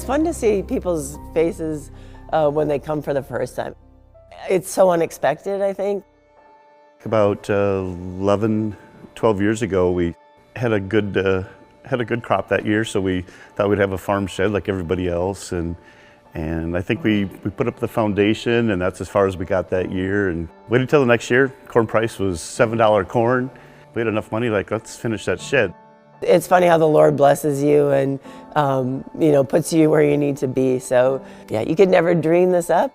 fun to see people's faces when they come for the first time. It's so unexpected, I think. About 11, 12 years ago, we had a good crop that year, so we thought we'd have a farm shed like everybody else, and I think we put up the foundation, and that's as far as we got that year. And waited until the next year. Corn price was $7 corn. We had enough money, like, let's finish that shed. It's funny how the Lord blesses you and puts you where you need to be. So yeah, you could never dream this up.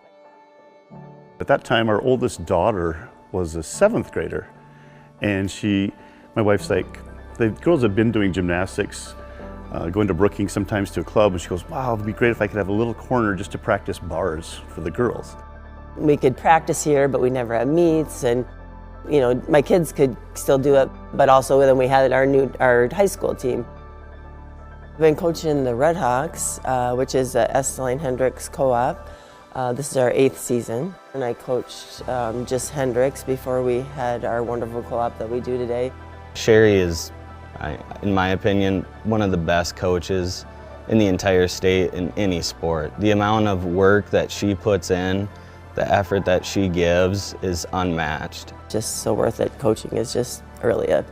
At that time, our oldest daughter was a 7th grader, and my wife's like, the girls have been doing gymnastics, going to Brookings sometimes to a club, and she goes, wow, it'd be great if I could have a little corner just to practice bars for the girls. We could practice here, but we never have meets, and my kids could still do it, but also then we had our high school team. I've been coaching the Red Hawks, which is a Hendricks co-op. This is our 8th season, and I coached just Hendricks before we had our wonderful co-op that we do today. Sherry is, in my opinion, one of the best coaches in the entire state in any sport. The amount of work that she puts in, the effort that she gives is unmatched. Just so worth it. Coaching is just really a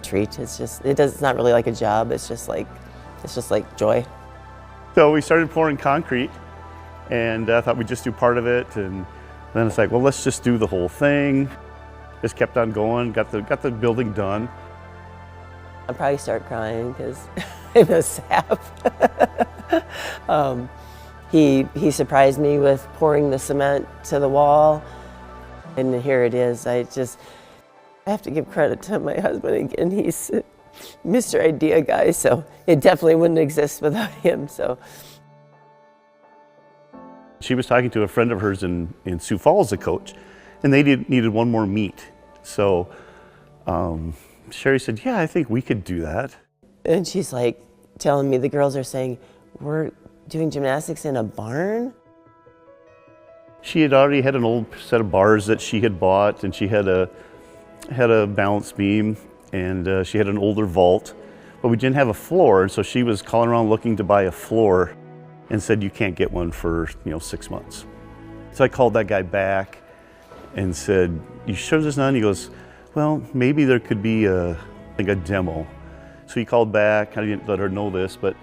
treat. It's not really like a job. It's just like joy. So we started pouring concrete, and I thought we'd just do part of it, and then it's like, well, let's just do the whole thing. Just kept on going, got the building done. I'll probably start crying because I miss Sap. He surprised me with pouring the cement to the wall, and here it is. I have to give credit to my husband again. He's Mr. Idea guy, so it definitely wouldn't exist without him. So. She was talking to a friend of hers in Sioux Falls, a coach, and they needed one more meet. So Sherry said, yeah, I think we could do that. And she's like telling me, the girls are saying, we're doing gymnastics in a barn? She had already had an old set of bars that she had bought, and she had a balance beam, and she had an older vault, but we didn't have a floor, and so she was calling around looking to buy a floor and said, you can't get one for 6 months. So I called that guy back and said, you sure there's none? He goes, well, maybe there could be a demo. So he called back. I didn't let her know this, but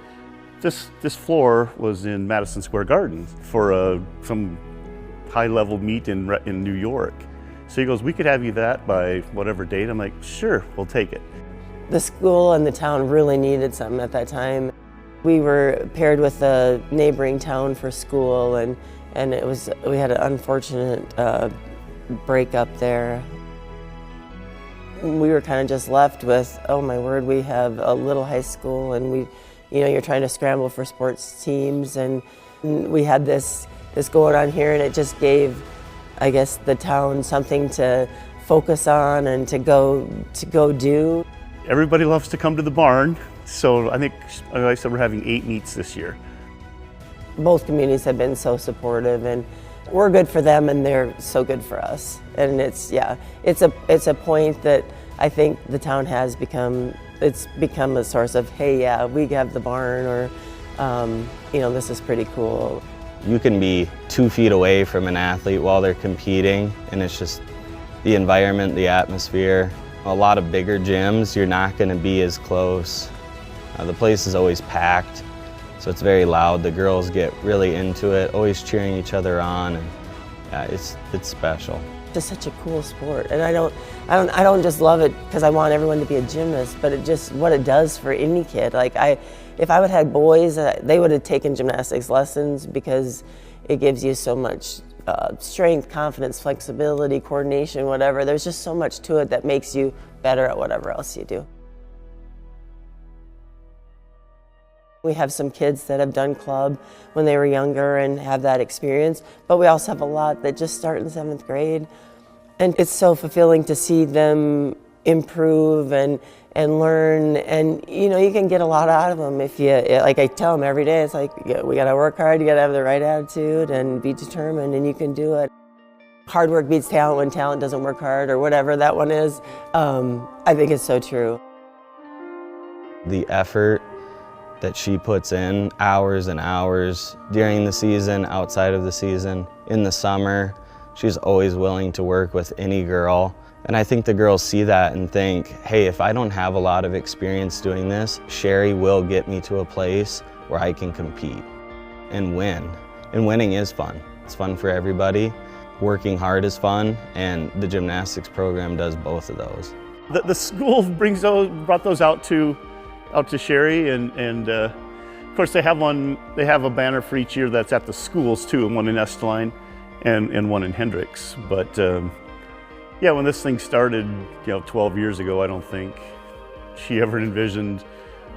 this floor was in Madison Square Garden for some high-level meet in New York. So he goes, we could have you that by whatever date. I'm like, sure, we'll take it. The school and the town really needed something at that time. We were paired with a neighboring town for school, and we had an unfortunate breakup there. We were kind of just left with, oh my word, we have a little high school, and you're trying to scramble for sports teams, and we had this going on here, and it just gave, I guess, the town something to focus on and to go do. Everybody loves to come to the barn, so I think, like I said, we're having 8 meets this year. Both communities have been so supportive, and we're good for them, and they're so good for us. And it's a point that I think the town has become a source of, hey, yeah, we have the barn, or this is pretty cool. You can be 2 feet away from an athlete while they're competing, and it's just the environment, the atmosphere. A lot of bigger gyms, you're not going to be as close. The place is always packed, so it's very loud. The girls get really into it, always cheering each other on, and yeah, it's special. It's such a cool sport, and I don't just love it because I want everyone to be a gymnast, but what it does for any kid. Like if I would have had boys, they would have taken gymnastics lessons because it gives you so much strength, confidence, flexibility, coordination, whatever. There's just so much to it that makes you better at whatever else you do. We have some kids that have done club when they were younger and have that experience, but we also have a lot that just start in 7th grade. And it's so fulfilling to see them improve and learn, and you can get a lot out of them if you, like I tell them every day, it's like, we gotta work hard, you gotta have the right attitude and be determined, and you can do it. Hard work beats talent when talent doesn't work hard, or whatever that one is. I think it's so true. The effort that she puts in hours and hours during the season, outside of the season, in the summer. She's always willing to work with any girl. And I think the girls see that and think, hey, if I don't have a lot of experience doing this, Sherry will get me to a place where I can compete and win. And winning is fun. It's fun for everybody. Working hard is fun, and the gymnastics program does both of those. The school brought those out to Sherry, and of course they have a banner for each year that's at the schools too, and one in Esteline and one in Hendricks. But yeah, when this thing started, 12 years ago, I don't think she ever envisioned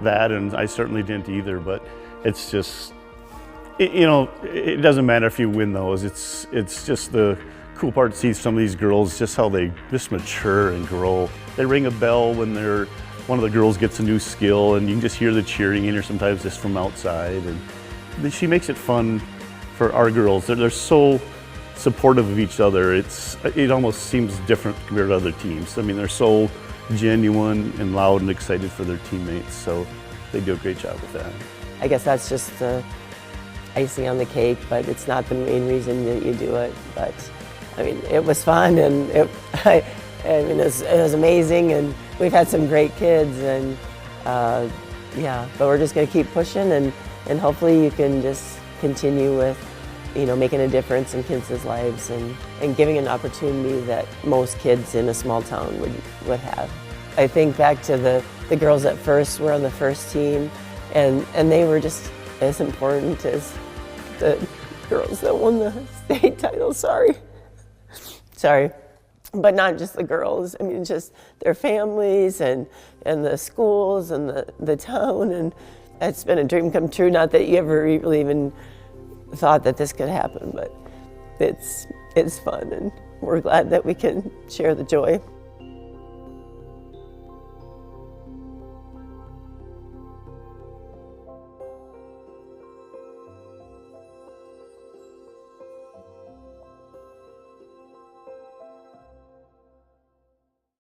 that, and I certainly didn't either. But it's just, it doesn't matter if you win those. It's just the cool part to see some of these girls, just how they just mature and grow. They ring a bell when one of the girls gets a new skill, and you can just hear the cheering in her sometimes just from outside. And she makes it fun for our girls. They're so supportive of each other. It almost seems different compared to other teams. I mean, they're so genuine and loud and excited for their teammates, so they do a great job with that. I guess that's just the icing on the cake, but it's not the main reason that you do it. But I mean, it was fun, and it was amazing, and we've had some great kids, and yeah, but we're just going to keep pushing, and hopefully you can just continue with making a difference in kids' lives and giving an opportunity that most kids in a small town would have. I think back to the girls that first were on the first team, and they were just as important as the girls that won the state title. Sorry. But not just the girls. I mean, just their families and the schools and the town, and it's been a dream come true. Not that you ever really even thought that this could happen, but it's fun, and we're glad that we can share the joy.